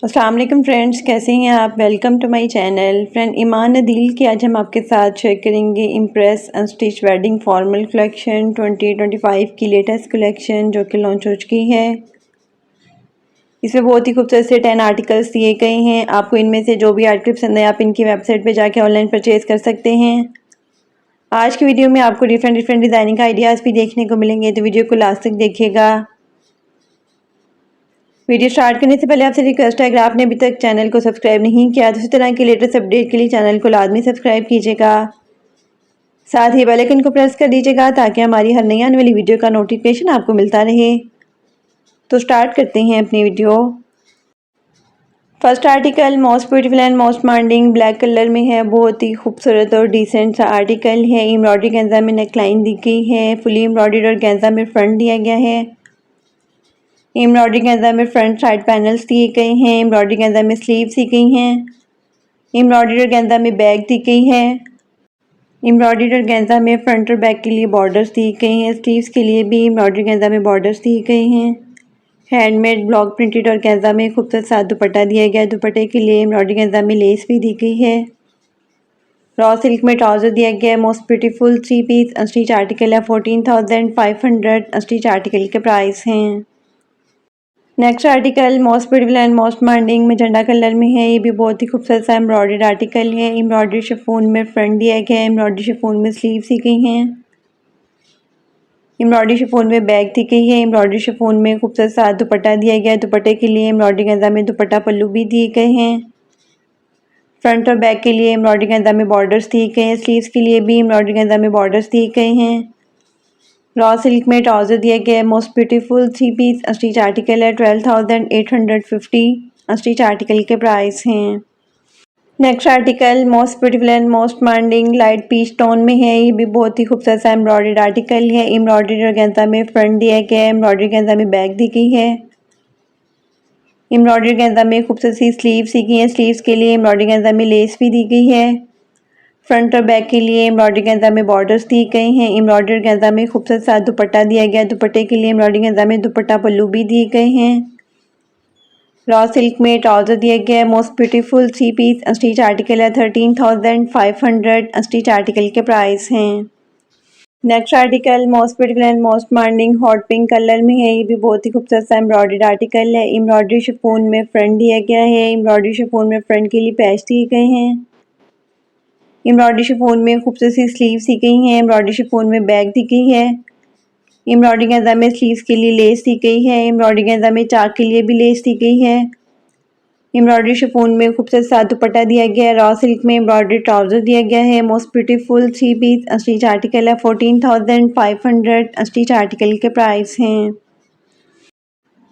अस्सलाम वालेकुम फ्रेंड्स, कैसे हैं आप। Welcome to my channel. Friend Iman Adeel की आज हम आपके साथ शेयर करेंगे impress unstitch wedding formal collection 2025 की लेटेस्ट कलेक्शन जो कि लॉन्च हो चुकी है। इसमें बहुत ही खूबसूरत से 10 आर्टिकल्स दिए गए हैं। आपको इनमें से जो भी आर्टिकल पसंद है आप इनकी वेबसाइट पर जाके ऑनलाइन परचेज़ कर सकते हैं। आज की वीडियो में आपको डिफरेंट डिज़ाइनिंग आइडियाज़ भी देखने को मिलेंगे, तो वीडियो को लास्ट तक देखिएगा। वीडियो स्टार्ट करने से पहले आपसे रिक्वेस्ट है, अगर आपने अभी तक चैनल को सब्सक्राइब नहीं किया तो इसी तरह की लेटेस्ट अपडेट के लिए चैनल को लाजमी सब्सक्राइब कीजिएगा। साथ ही बेल आइकन को प्रेस कर दीजिएगा ताकि हमारी हर नई आने वाली वीडियो का नोटिफिकेशन आपको मिलता रहे। तो स्टार्ट करते हैं अपनी video. First article most beautiful and most demanding black colour में है। बहुत ही खूबसूरत और डिसेंट सा आर्टिकल है। एम्ब्रॉयडरी गेंजा में नेकलाइन दी गई है। फुली एम्ब्रॉयडर्ड और गेंजा में फ्रंट दिया गया है। एम्ब्रॉयडरी गेंजा में फ्रंट साइड पैनल्स दिए गए हैं। एम्ब्रॉयडरी गेंजा में स्लीव्स दी गई हैं। एम्ब्रॉयडरी और गेंजा में बैग दी गई है। एम्ब्रॉयडरी और गेंजा में फ्रंट और बैक के लिए बॉर्डर्स दी गई हैं। स्लीव्स के लिए भी एम्ब्रॉयडरी गेंजा में बॉर्डर्स दी गई हैं। हैंडमेड ब्लॉक प्रिंटेड और गेंजा में खूबसूरत सा दुपट्टा दिया गया। दुपट्टे के लिए एम्ब्रॉयडरी गेंजा में लेस भी दी गई है। रॉ सिल्क में ट्राउजर दिया गया है। Most beautiful 3 piece unstitch article है। 14,500 अनस्टिच आर्टिकल के प्राइस हैं। Next article most beautiful and most demanding magenta colour में है। ये भी बहुत ही खूबसूरत सा एम्ब्रॉयडर्ड आर्टिकल है। एम्ब्रॉयडरी शिफॉन में फ्रंट दिया गया है। एम्ब्रॉयडरी शिफॉन में स्लीव्स दी गई हैं। एम्ब्रॉयडरी शिफॉन में बैग दी गई है। एम्ब्रॉयडरी शिफॉन में खूबसूरत सा दुपट्टा दिया गया है। दुपट्टे के लिए एम्ब्रॉयडरी गेंजा में दुपट्टा पल्लू भी दिए गए हैं। फ्रंट और बैक के लिए एम्ब्रॉयडरी गेंजा में बॉर्डर्स दिए गए हैं। स्लीव्स के लिए भी एम्ब्रॉयडरी गेंजा में बॉर्डर्स दिए गए हैं। रॉ सिल्क में ट्राउजर दिया गया है। Most beautiful 3 piece unstitch article है। 12,850 अनस्टिच आर्टिकल के प्राइस हैं। Next article most beautiful and most demanding light peach tone में है। ये भी बहुत ही खूबसूरत सा एम्ब्रॉयडर्ड आर्टिकल है। एम्ब्रॉयडरी और गेंजा में फ्रंट दिया गया है। एम्ब्रॉयडरी गेंजा में बैक दी गई है। एम्ब्रॉयडरी गेंजा में खूबसूरत सी स्लीव्स दी गई हैं। स्लीव्स के लिए एम्ब्रॉयडरी गेंजा में लेस भी दी गई है। फ्रंट और बैक के लिए एम्ब्रॉयडरी गेंजा में बॉर्डर्स दिए गए हैं। एम्ब्रॉयडरी गेंजा में खूबसूरत सा दुपट्टा दिया गया। दुपट्टे के लिए एम्ब्रॉयडरी गेंजा में दुपट्टा पल्लू भी दिए गए हैं। रॉ सिल्क में ट्राउजर दिया गया है। Most beautiful 3 piece unstitch article है। 13,500 अनस्टिच आर्टिकल के प्राइस हैं। Next article most beautiful and most demanding hot pink colour में है। ये भी बहुत ही खूबसूरत सा एम्ब्रॉयडर्ड आर्टिकल है। एम्ब्रॉयडरी शिफॉन में फ्रंट दिया गया है। एम्ब्रॉयडरी शिफॉन में फ्रंट के लिए पैच दिए गए हैं। एम्ब्रॉयडरी शिफॉन में खूबसूरत सी स्लीव्स दी गई हैं। एम्ब्रॉयडरी शिफॉन में बैग दी गई है। एम्ब्रॉयडरी गेंजा में स्लीव्स के लिए लेस दी गई है। एम्ब्रॉयडरी गेंजा में चाक के लिए भी लेस दी गई है। एम्ब्रॉयडरी शिफॉन में खूबसूरत सा दुपट्टा दिया गया है। रॉ सिल्क में एम्ब्रॉयडरी ट्राउजर दिया गया है। Most beautiful 3 piece unstitch article है। 14,500 अनस्टिच आर्टिकल के प्राइस हैं।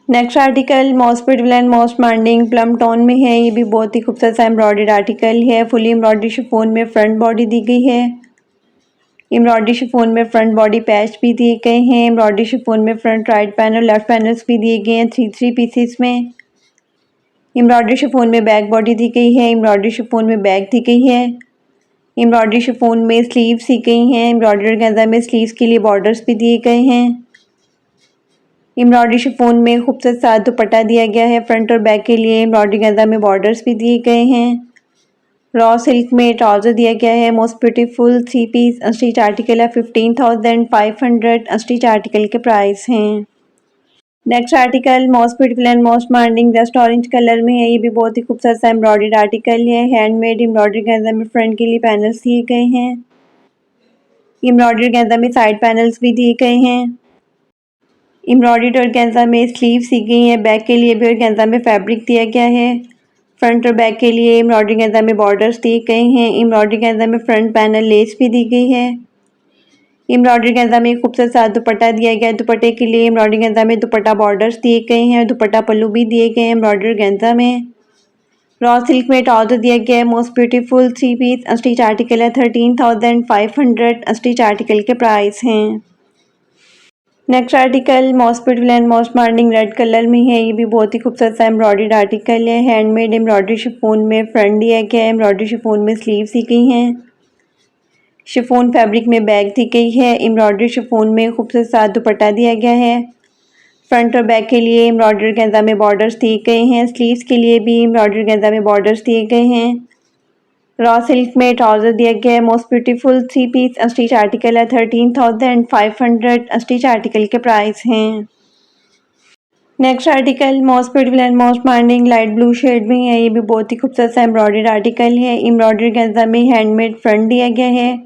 Next article most beautiful and most demanding plum tone में है। ये भी बहुत ही खूबसूरत सा एम्ब्रॉयडर्ड आर्टिकल है। फुली एम्ब्रॉयडरी शिफॉन में फ्रंट बॉडी दी गई है। एम्ब्रॉयडरी शिफॉन में फ्रंट बॉडी पैच भी दिए गए हैं। एम्ब्रॉयडरी शिफॉन में front right panel left panels भी दिए गए हैं 3 पीसेस में। एम्ब्रॉयडरी शिफॉन में बैक बॉडी दी गई है। एम्ब्रॉयडरी शिफॉन में बैक दी गई है। एम्ब्रॉयडरी शिफॉन में स्लीव्स दी गई हैं। एम्ब्रॉयडरी गेंजा में स्लीव्स के लिए बॉर्डर्स भी दिए गए हैं। एम्ब्रॉयडरी शिफॉन में खूबसूरत सा दुपट्टा दिया गया है। फ्रंट और बैक के लिए एम्ब्रॉयडरी गेंजा में बॉर्डर्स भी दिए गए हैं। रॉ सिल्क में ट्राउजर दिया गया है। Most beautiful 3 piece unstitch article है। 15,500 अनस्टिच आर्टिकल के प्राइस हैं। Next article most beautiful and most demanding just orange colour में है। ये भी बहुत ही खूबसूरत सा एम्ब्रॉयडर्ड आर्टिकल है। हैंडमेड एम्ब्रॉयडरी गेंजा में फ्रंट के लिए पैनल्स दिए गए हैं। एम्ब्रॉयडरी गेंजा में साइड पैनल्स भी दिए गए हैं। एम्ब्रॉयडर्ड और गेंजा में स्लीव्स दी गई हैं। बैक के लिए भी और गेंजा में फैब्रिक दिया गया है। फ्रंट और बैक के लिए एम्ब्रॉयडरी गेंजा में बॉर्डर्स दिए गए हैं। एम्ब्रॉयडरी गेंजा में फ्रंट पैनल लेस भी दी गई है। एम्ब्रॉयडरी गेंजा में खूबसूरत सा दुपट्टा दिया गया है। दुपट्टे के लिए एम्ब्रॉयडरी गेंजा में दुपट्टा बॉर्डर्स दिए गए हैं। दुपट्टा पल्लू भी दिए गए हैं एम्ब्रॉयडरी गेंजा में। रॉ सिल्क में ट्राउजर दिया गया है। Most beautiful 3 piece unstitch article है। 13,500 अनस्टिच आर्टिकल के प्राइस हैं। Next article most beautiful and most demanding red colour में है। ये भी बहुत ही खूबसूरत सा एम्ब्रॉयडर्ड आर्टिकल है। हैंडमेड एम्ब्रॉयडरी शिफॉन में फ्रंट दिया गया है। एम्ब्रॉयडरी शिफॉन में स्लीव्स दी गई हैं। शिफॉन फैब्रिक में बैग दी गई है। एम्ब्रॉयडरी शिफॉन में खूबसूरत सा दुपट्टा दिया गया है। फ्रंट और बैक के लिए एम्ब्रॉयडरी गेंजा में बॉर्डर्स दिए गए हैं। स्लीव्स के लिए भी एम्ब्रॉयडरी गेंजा में बॉर्डर्स दिए गए हैं। रॉ सिल्क में ट्राउजर दिया गया है। Most beautiful 3 piece stitch article है। 13,500 स्टिच आर्टिकल के प्राइस हैं। Next article most beautiful and most demanding light blue shade में है। ये भी बहुत ही खूबसूरत सा एम्ब्रॉयडर्ड आर्टिकल है। एम्ब्रॉयडरी गेंजा में हैंडमेड फ्रंट दिया गया है।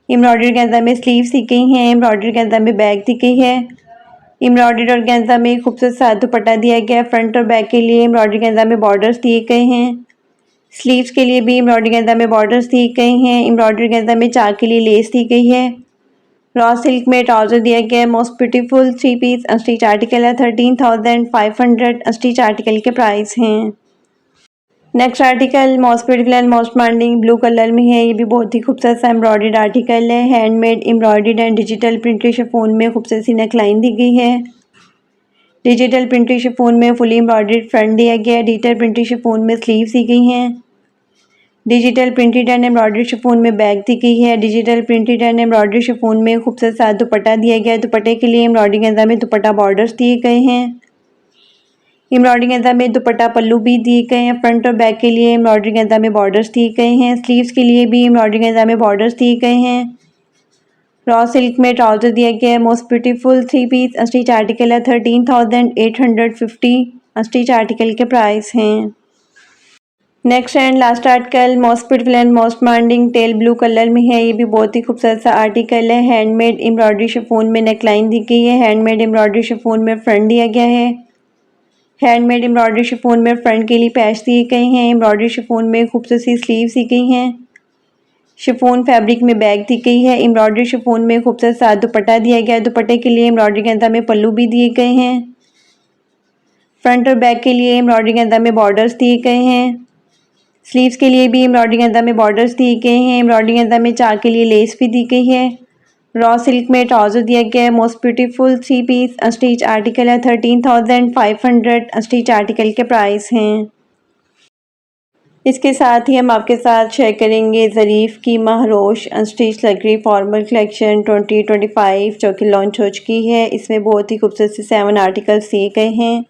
एम्ब्रॉयडरी गेंजा में स्लीव्स दी गई हैं। एम्ब्रॉयडरी गेंजा में बैक दी गई है। एम्ब्रॉयडरी और गेंजा में खूबसूरत सा दुपट्टा दिया गया है। फ्रंट और बैक के लिए एम्ब्रॉयडरी गेंजा में बॉर्डर्स दिए गए हैं। स्लीव्स के लिए भी एम्ब्रॉयडरी गेंजा में बॉर्डर्स दिए गए हैं। एम्ब्रॉयडरी गेंजा में चाक के लिए लेस दी गई है। रॉ सिल्क में ट्राउजर दिया गया है। Most beautiful 3 piece stitch article है। 13,500 स्टिच आर्टिकल के प्राइस हैं। Next article most beautiful and most demanding blue colour में है। ये भी बहुत ही खूबसूरत सा एम्ब्रॉयडर्ड आर्टिकल है। Handmade embroidered and digital printed chiffon में खूबसूरत सी नेकलाइन दी गई है। डिजिटल प्रिंटेड शिफॉन में फुली एम्ब्रॉयडर्ड फ्रंट दिया गया है। डिजिटल प्रिंटेड शिफॉन में स्लीव्स दी गई हैं। Digital printed and embroidered chiffon में बैक दी गई है। Digital printed and embroidered chiffon में खूबसूरत सा दुपट्टा दिया गया है। दुपट्टे के लिए एम्ब्रॉयडरी गेंजा में दुपट्टा बॉर्डर्स दिए गए हैं। एम्ब्रॉयडरी गेंजा में दुपट्टा पल्लू भी दिए गए हैं। फ्रंट और बैक के लिए एम्ब्रॉयडरी गेंजा में बॉर्डर्स दिए गए हैं। स्लीव्स के लिए भी एम्ब्रॉयडरी गेंजा में बॉर्डर्स दिए गए हैं। रॉ सिल्क में ट्राउजर दिया गया है। Most beautiful 3 piece stitch article है। 13,850 स्टिच आर्टिकल के प्राइस हैं। Next and last article most beautiful and most demanding teal blue colour में है। ये भी बहुत ही खूबसूरत सा आर्टिकल है। हैंडमेड एम्ब्रॉयडरी शिफॉन में नेकलाइन दी गई है। हैंडमेड एम्ब्रॉयडरी शिफॉन में फ्रंट दिया गया है। हैंडमेड एम्ब्रॉयडरी शिफॉन में फ्रंट के लिए पैच दिए गए हैं। एम्ब्रॉयडरी शिफॉन में खूबसूरत सी स्लीव्स दी गई हैं। शिफॉन फैब्रिक में बैग दी गई है। एम्ब्रॉयडरी शिफॉन में खूबसूरत सा दुपट्टा दिया गया है। दुपट्टे के लिए एम्ब्रॉयडरी गेंजा में पल्लू भी दिए गए हैं। फ्रंट और बैक के लिए एम्ब्रॉयडरी गेंजा में बॉर्डर्स दिए गए हैं। स्लीव्स के लिए भी एम्ब्रॉयडरी गेंजा में बॉर्डर्स दिए गए हैं। एम्ब्रॉयडरी गेंजा में चाक के लिए लेस भी दी गई है। रॉ सिल्क में ट्राउजर दिया गया है। Most beautiful 3 piece stitch article है। 13,500 स्टिच आर्टिकल के प्राइस हैं। इसके साथ ही हम आपके साथ शेयर करेंगे ज़रीफ की महरोश अनस्टिच लग्जरी फॉर्मल कलेक्शन 2025 जो कि लॉन्च हो चुकी है। इसमें बहुत ही खूबसूरत से 7 आर्टिकल्स दिए गए हैं।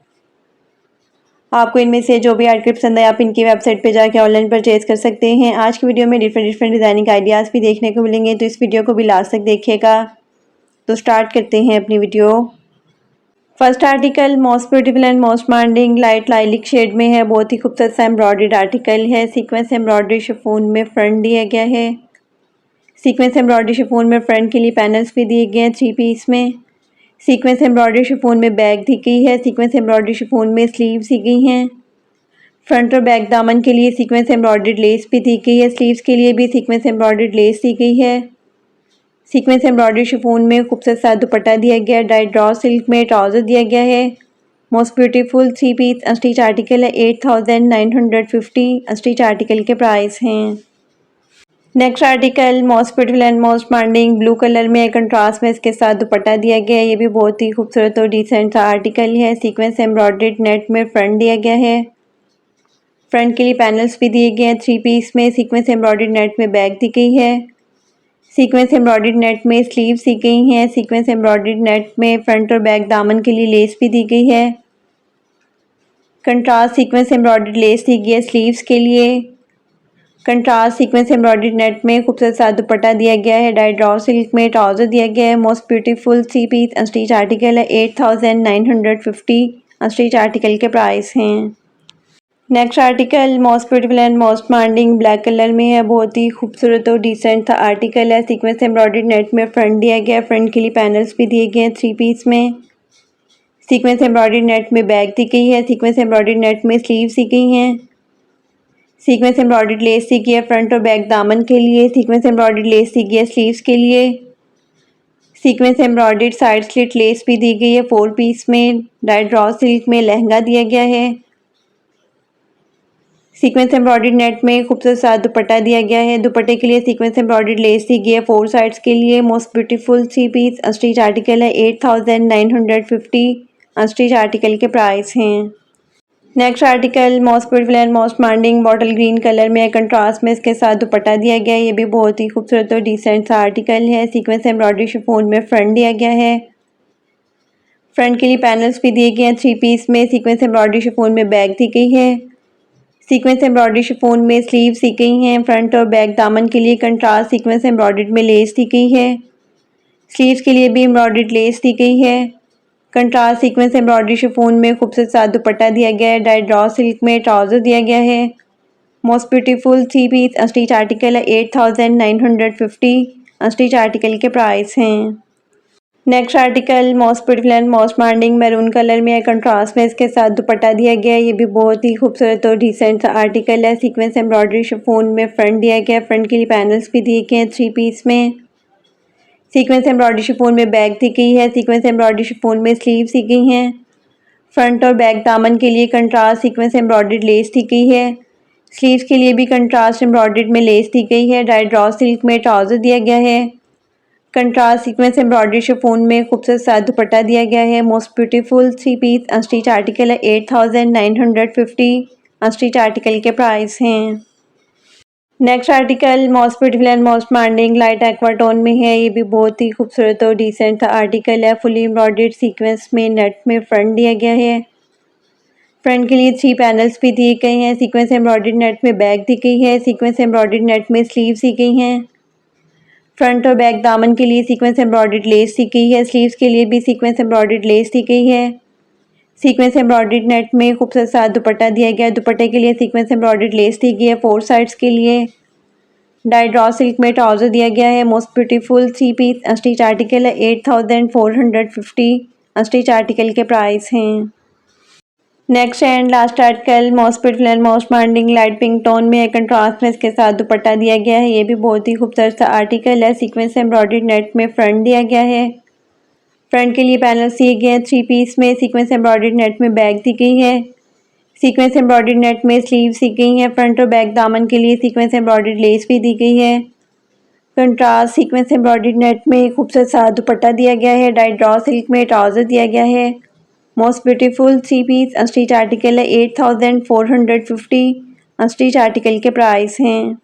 आपको इनमें से जो भी आर्टिकल पसंद है आप इनकी वेबसाइट पे जाके ऑनलाइन परचेज कर सकते हैं। आज की वीडियो में डिफरेंट डिज़ाइनिंग आइडियाज़ भी देखने को मिलेंगे, तो इस वीडियो को भी लास्ट तक देखिएगा। तो स्टार्ट करते हैं अपनी video. First article most beautiful and most demanding light lilac shade में है। बहुत ही खूबसूरत सा एम्ब्रॉयडर्ड आर्टिकल है। सीक्वेंस एम्ब्रॉयडरी शिफॉन में फ्रंट दिया गया है। सीक्वेंस एम्ब्रॉयडरी शिफॉन में फ्रंट के लिए पैनल्स भी दिए गए हैं 3 पीस में। सीक्वेंस एम्ब्रॉयडरी शिफॉन में बैक दी गई है। सीक्वेंस एम्ब्रॉयडरी शिफॉन में स्लीव्स दी गई हैं। फ्रंट और बैक दामन के लिए सीक्वेंस एम्ब्रॉयडर्ड लेस भी दी गई है। स्लीव्स के लिए भी सीक्वेंस एम्ब्रॉयडर्ड लेस दी गई है। सीक्वेंस एम्ब्रॉयडरी शिफॉन में खूबसूरत सा दुपट्टा दिया गया है। डाइट ड्रॉ सिल्क में ट्राउजर दिया गया है। Most beautiful 3 piece stitch article है। 8,950 स्टिच आर्टिकल के प्राइस हैं। Next article most beautiful and most demanding blue colour में कंट्रास्ट में इसके साथ दुपट्टा दिया गया है। ये भी बहुत ही खूबसूरत और डिसेंट सा आर्टिकल है। सीक्वेंस एम्ब्रॉयडर्ड नेट में फ्रंट दिया गया है। फ्रंट के लिए पैनल्स भी दिए गए हैं 3 पीस में। सीक्वेंस एम्ब्रॉयडर्ड नेट में बैक दी गई है। सीक्वेंस एम्ब्रॉयडर्ड नेट में स्लीव्स दी गई हैं। सीक्वेंस एम्ब्रॉयडर्ड नेट में फ्रंट और बैक दामन के लिए लेस भी दी गई है। कंट्रास्ट सीक्वेंस एम्ब्रॉयडर्ड लेस दी गई है स्लीव्स के लिए। कंट्रास्ट सीक्वेंस एम्ब्रॉयडर्ड नेट में खूबसूरत सा दुपट्टा दिया गया है। डाइट ड्रॉ सिल्क में ट्राउजर दिया गया है। Most beautiful 3 piece stitch article है। 8,950 स्टिच आर्टिकल के प्राइस हैं। Next article most beautiful and most demanding black colour में है। बहुत ही खूबसूरत और डिसेंट सा आर्टिकल है। सीक्वेंस एम्ब्रॉयडर्ड नेट में फ्रंट दिया गया है। फ्रंट के लिए पैनल्स भी दिए गए हैं 3 पीस में। सीक्वेंस एम्ब्रॉयडर्ड नेट में बैक दी गई है। सीक्वेंस एम्ब्रॉयडर्ड नेट में स्लीव्स दी गई हैं। सीक्वेंस एम्ब्रॉयडर्ड लेस दी गई है फ्रंट और बैक दामन के लिए। सीक्वेंस एम्ब्रॉयडर्ड लेस दी गई है स्लीव्स के लिए। Sequence embroidered side slit less भी दी गई है 4 पीस में। डाइट ड्रॉ सिल्क में लहंगा दिया गया है। सीक्वेंस एम्ब्रॉयडर्ड नेट में खूबसूरत सा दुपट्टा दिया गया है। दुपट्टे के लिए सीक्वेंस एम्ब्रॉयडर्ड लेस दी गई है 4 साइड्स के लिए। Most beautiful 3 piece stitch article है। 8,950 स्टिच आर्टिकल के प्राइस हैं। Next article most beautiful and most demanding bottle green colour में कंट्रास्ट में इसके साथ दुपट्टा दिया गया है। ये भी बहुत ही खूबसूरत और डिसेंट सा आर्टिकल है। सीक्वेंस एम्ब्रॉयडरी शिफॉन में फ्रंट दिया गया है। फ्रंट के लिए पैनल्स भी दिए गए हैं 3 पीस में। सीक्वेंस एम्ब्रॉयडरी शिफॉन में बैक दी गई है। सीक्वेंस एम्ब्रॉयडरी शिफॉन में स्लीव्स दी गई हैं। फ्रंट और बैक दामन के लिए कंट्रास्ट सीक्वेंस एम्ब्रॉयडर्ड में लेस दी गई है। स्लीव्स के लिए भी एम्ब्रॉयडर्ड लेस दी गई है। कंट्रास्ट सीक्वेंस एम्ब्रॉयडरी शिफॉन में खूबसूरत सा दुपट्टा दिया गया है। डाइड ड्रॉ सिल्क में ट्राउजर दिया गया है। Most beautiful 3 piece unstitch article है 8950। अनस्टिच आर्टिकल के प्राइस हैं। Next article most beautiful and most demanding maroon colour में है। कंट्रास्ट में इसके साथ दुपट्टा दिया गया है। ये भी बहुत ही खूबसूरत और डिसेंट सा आर्टिकल है। सीक्वेंस एम्ब्रॉयडरी शिफॉन में फ्रंट दिया गया है। फ्रंट के लिए पैनल्स भी दिए गए हैं 3 पीस में। सीक्वेंस एम्ब्रॉयडरी शिफॉन में बैक दी गई है। सीक्वेंस एम्ब्रॉयडरी शिफॉन में स्लीव्स दी गई हैं। फ्रंट और बैक दामन के लिए कंट्रास्ट सीक्वेंस एम्ब्रॉयडर्ड लेस दी गई है। स्लीव्स के लिए भी कंट्रास्ट एम्ब्रॉयडर्ड में लेस दी गई है। डाइड ड्रॉ सिल्क में ट्राउजर दिया गया है। कंट्रास्ट सीक्वेंस एम्ब्रॉयडरी शिफॉन में खूबसूरत सा दुपट्टा दिया गया है। Most beautiful 3 piece unstitch article है 8950। अनस्टिच आर्टिकल के प्राइस हैं। Next article most beautiful and most demanding light aqua tone में है। ये भी बहुत ही खूबसूरत और डिसेंट आर्टिकल है। फुली एम्ब्रॉयडर्ड सीक्वेंस में नेट में फ्रंट दिया गया है। फ्रंट के लिए 3 पैनल्स भी दिए गए हैं। सीक्वेंस एम्ब्रॉयडर्ड नेट में बैक दी गई है। सीक्वेंस एम्ब्रॉयडर्ड नेट में स्लीव्स दी गई हैं। फ्रंट और बैक दामन के लिए सीक्वेंस एम्ब्रॉयडर्ड लेस दी गई है। स्लीव्स के लिए भी सीक्वेंस एम्ब्रॉयडर्ड लेस दी गई है। सीक्वेंस एम्ब्रॉयडर्ड नेट में खूबसूरत सा दुपट्टा दिया गया है। दुपट्टे के लिए सीक्वेंस एम्ब्रॉयडर्ड लेस दी गई है 4 साइड्स के लिए। डाइड ड्रॉ सिल्क में ट्राउजर दिया गया है। Most beautiful 3 piece unstitch article है 8450। अनस्टिच आर्टिकल के प्राइस हैं। Next and last article most beautiful and most demanding light pink tone में है। कंट्रास्ट में इसके साथ दुपट्टा दिया गया है। ये भी बहुत ही खूबसूरत सा आर्टिकल है। सीक्वेंस एम्ब्रॉयडर्ड नेट में फ्रंट दिया गया है। फ्रंट के लिए पैनल्स दिए गए हैं 3 पीस में। सीक्वेंस एम्ब्रॉयडर्ड नेट में बैक दी गई है। सीक्वेंस एम्ब्रॉयडर्ड नेट में स्लीव्स दी गई हैं। फ्रंट और बैक दामन के लिए सीक्वेंस एम्ब्रॉयडर्ड लेस भी दी गई है। कंट्रास्ट सीक्वेंस एम्ब्रॉयडर्ड नेट में खूबसूरत सा दुपट्टा दिया गया है। डाइड ड्रॉ सिल्क में ट्राउजर दिया गया है। Most beautiful 3 piece unstitch article है 8450। अनस्टिच आर्टिकल के प्राइस हैं।